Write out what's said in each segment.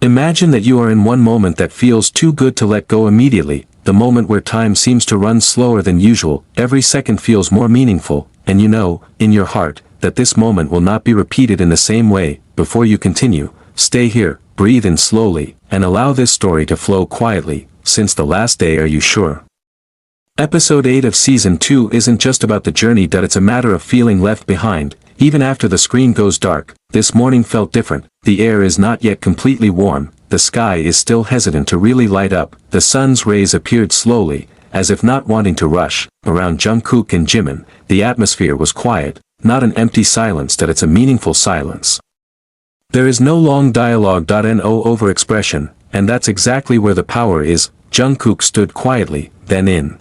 Imagine that you are in one moment that feels too good to let go immediately, the moment where time seems to run slower than usual, every second feels more meaningful, and you know, in your heart, that this moment will not be repeated in the same way. Before you continue, stay here, breathe in slowly, and allow this story to flow quietly. Since the last day, are you sure? Episode 8 of Season 2 isn't just about the journey, that it's a matter of feeling left behind. Even after the screen goes dark, this morning felt different. The air is not yet completely warm, the sky is still hesitant to really light up, the sun's rays appeared slowly, as if not wanting to rush. Around Jungkook and Jimin, the atmosphere was quiet, not an empty silence, that it's a meaningful silence. There is no long dialogue, no overexpression, and that's exactly where the power is. Jungkook stood quietly, then in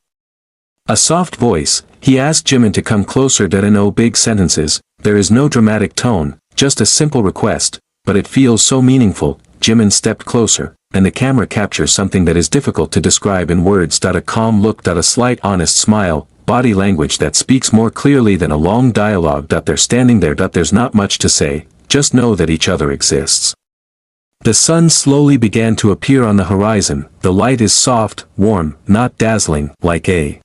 a soft voice, he asked Jimin to come closer. No big sentences, there is no dramatic tone, just a simple request, but it feels so meaningful. Jimin stepped closer, and the camera captures something that is difficult to describe in words. A calm look, a slight honest smile, body language that speaks more clearly than a long dialogue. They're standing there. There's not much to say, just know that each other exists. The sun slowly began to appear on the horizon. The light is soft, warm, not dazzling, like a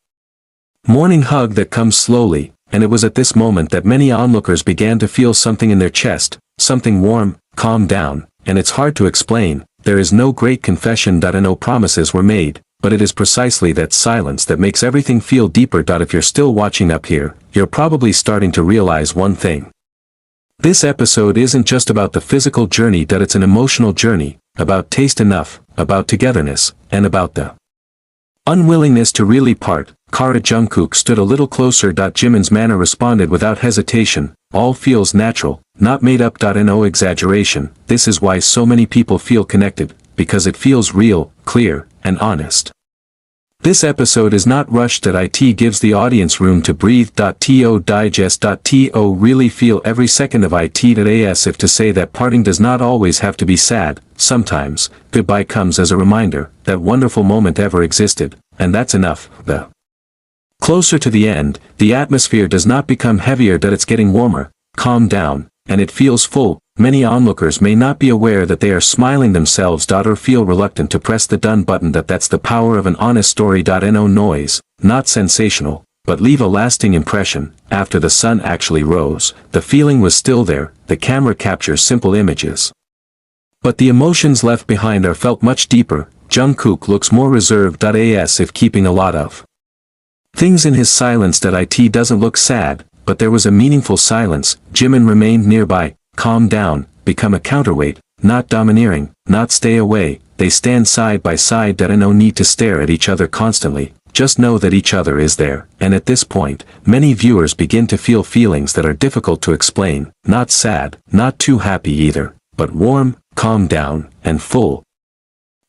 morning hug that comes slowly, and it was at this moment that many onlookers began to feel something in their chest, something warm. Calm down, and it's hard to explain. There is no great confession. No promises were made, but it is precisely that silence that makes everything feel deeper. If you're still watching up here, you're probably starting to realize one thing. This episode isn't just about the physical journey, it's an emotional journey, about taste enough, about togetherness, and about the unwillingness to really part. Kara. Jungkook stood a little closer. Jimin's manner responded without hesitation. All feels natural, not made up. No exaggeration. This is why so many people feel connected, because it feels real, clear, and honest. This episode is not rushed. It gives the audience room to breathe. To digest. To really feel every second of it. As if to say that parting does not always have to be sad. Sometimes, goodbye comes as a reminder that wonderful moment ever existed, and that's enough. The closer to the end, the atmosphere does not become heavier. It's getting warmer, calm down, and it feels full. Many onlookers may not be aware that they are smiling themselves. Or feel reluctant to press the done button. That's the power of an honest story. No noise, not sensational, but leave a lasting impression. After the sun actually rose, the feeling was still there. The camera captures simple images, but the emotions left behind are felt much deeper. Jungkook looks more reserved. As if keeping a lot of things in his silence. It doesn't look sad, but there was a meaningful silence. Jimin remained nearby. Calm down, become a counterweight, not domineering, not stay away. They stand side by side. No need to stare at each other constantly, just know that each other is there. And at this point, many viewers begin to feel feelings that are difficult to explain, not sad, not too happy either, but warm, calm down, and full.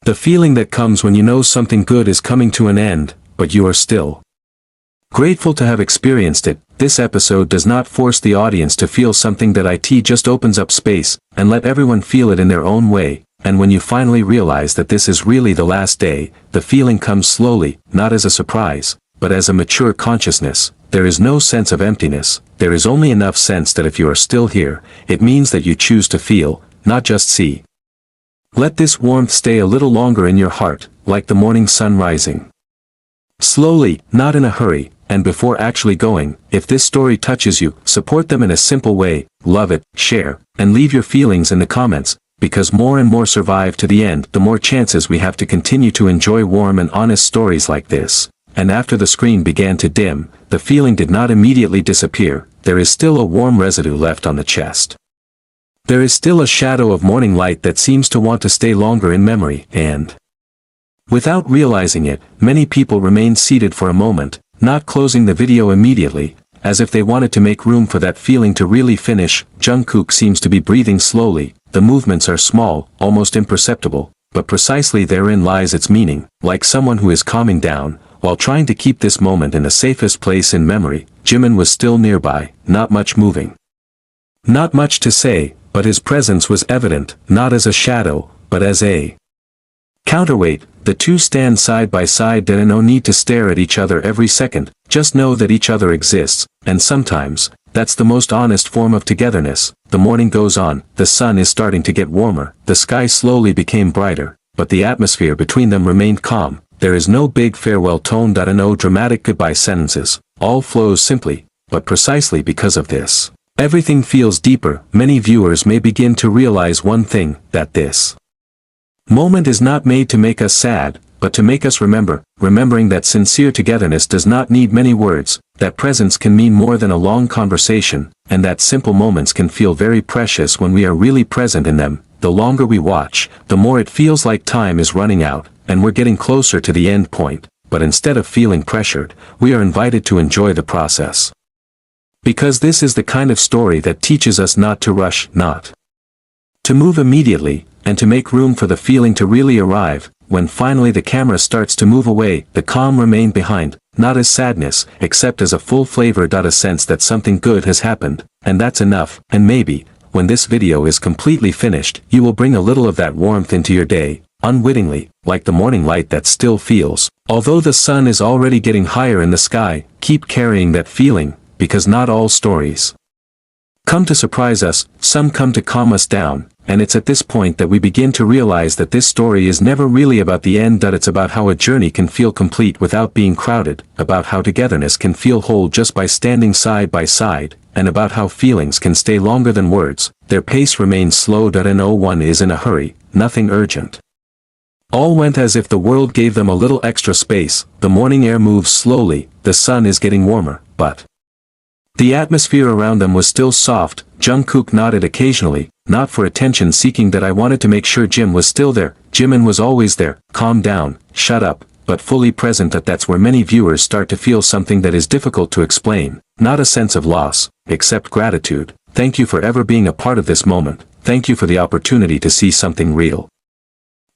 The feeling that comes when you know something good is coming to an end, but you are still grateful to have experienced it. This episode does not force the audience to feel something. It just opens up space, and let everyone feel it in their own way. And when you finally realize that this is really the last day, the feeling comes slowly, not as a surprise, but as a mature consciousness. There is no sense of emptiness, there is only enough sense that if you are still here, it means that you choose to feel, not just see. Let this warmth stay a little longer in your heart, like the morning sun rising slowly, not in a hurry. And before actually going, if this story touches you, support them in a simple way, love it, share, and leave your feelings in the comments, because more and more survive to the end, the more chances we have to continue to enjoy warm and honest stories like this. And after the screen began to dim, the feeling did not immediately disappear. There is still a warm residue left on the chest. There is still a shadow of morning light that seems to want to stay longer in memory, and without realizing it, many people remained seated for a moment, not closing the video immediately, as if they wanted to make room for that feeling to really finish. Jungkook seems to be breathing slowly. The movements are small, almost imperceptible, but precisely therein lies its meaning, like someone who is calming down, while trying to keep this moment in the safest place in memory. Jimin was still nearby, not much moving. Not much to say, but his presence was evident, not as a shadow, but as a counterweight. The two stand side by side. No need to stare at each other every second, just know that each other exists, and sometimes, That's the most honest form of togetherness. The morning goes on, the sun is starting to get warmer, the sky slowly became brighter, but the atmosphere between them remained calm. There is no big farewell tone, no dramatic goodbye sentences. All flows simply, but precisely because of this, everything feels deeper. Many viewers may begin to realize one thing, that this moment is not made to make us sad, but to make us remember, remembering that sincere togetherness does not need many words, that presence can mean more than a long conversation, and that simple moments can feel very precious when we are really present in them. The longer we watch, the more it feels like time is running out, and we're getting closer to the end point, but instead of feeling pressured, we are invited to enjoy the process. Because this is the kind of story that teaches us not to rush, not to move immediately, and to make room for the feeling to really arrive. When finally the camera starts to move away, the calm remained behind, not as sadness, except as a full flavor. A sense that something good has happened, and that's enough. And maybe, when this video is completely finished, you will bring a little of that warmth into your day, unwittingly, like the morning light that still feels. Although the sun is already getting higher in the sky, keep carrying that feeling, because not all stories come to surprise us, some come to calm us down, and it's at this point that we begin to realize that this story is never really about the end. It's about how a journey can feel complete without being crowded, about how togetherness can feel whole just by standing side by side, and about how feelings can stay longer than words. Their pace remains slow. No one is in a hurry, nothing urgent. All went as if the world gave them a little extra space. The morning air moves slowly, the sun is getting warmer, but the atmosphere around them was still soft. Jungkook nodded occasionally, not for attention seeking. I wanted to make sure Jim was still there. Jimin was always there, calm down, shut up, but fully present. That's where many viewers start to feel something that is difficult to explain, not a sense of loss, except gratitude. Thank you for ever being a part of this moment. Thank you for the opportunity to see something real.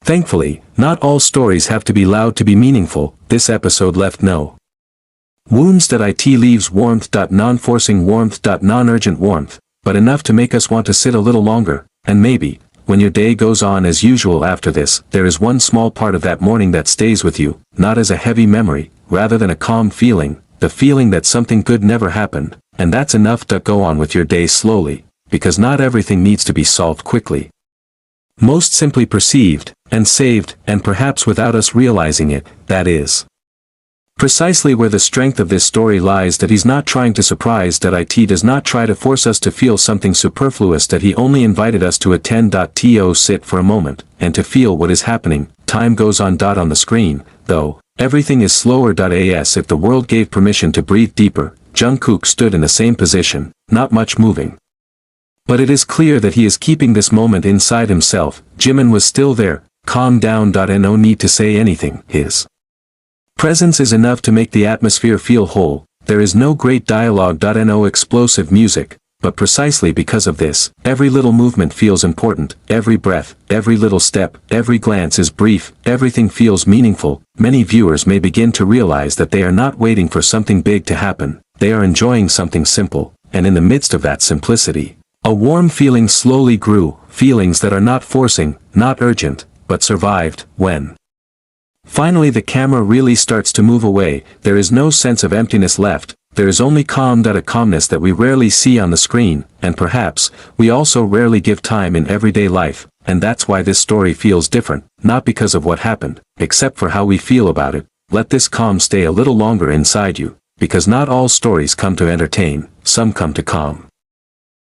Thankfully, not all stories have to be loud to be meaningful. This episode left no wounds. It leaves warmth. Non-forcing warmth. Non-urgent warmth, but enough to make us want to sit a little longer. And maybe, when your day goes on as usual after this, there is one small part of that morning that stays with you, not as a heavy memory, rather than a calm feeling, the feeling that something good never happened, and that's enough. Go on with your day slowly, because not everything needs to be solved quickly. Most simply perceived, and saved, and perhaps without us realizing it. That is precisely where the strength of this story lies. He's not trying to surprise. It does not try to force us to feel something superfluous. He only invited us to attend. To sit for a moment, and to feel what is happening. Time goes on. On the screen, though, everything is slower. As if the world gave permission to breathe deeper, Jungkook stood in the same position, not much moving. But it is clear that he is keeping this moment inside himself. Jimin was still there, calm down. No need to say anything. His presence is enough to make the atmosphere feel whole. There is no great dialogue. No explosive music, but precisely because of this, every little movement feels important. Every breath, every little step, every glance is brief. Everything feels meaningful. Many viewers may begin to realize that they are not waiting for something big to happen. They are enjoying something simple, and in the midst of that simplicity, a warm feeling slowly grew. Feelings that are not forcing, not urgent, but survived. When finally the camera really starts to move away, there is no sense of emptiness left. There is only calm. A calmness that we rarely see on the screen, and perhaps, we also rarely give time in everyday life, and that's why this story feels different, not because of what happened, except for how we feel about it. Let this calm stay a little longer inside you, because not all stories come to entertain, some come to calm.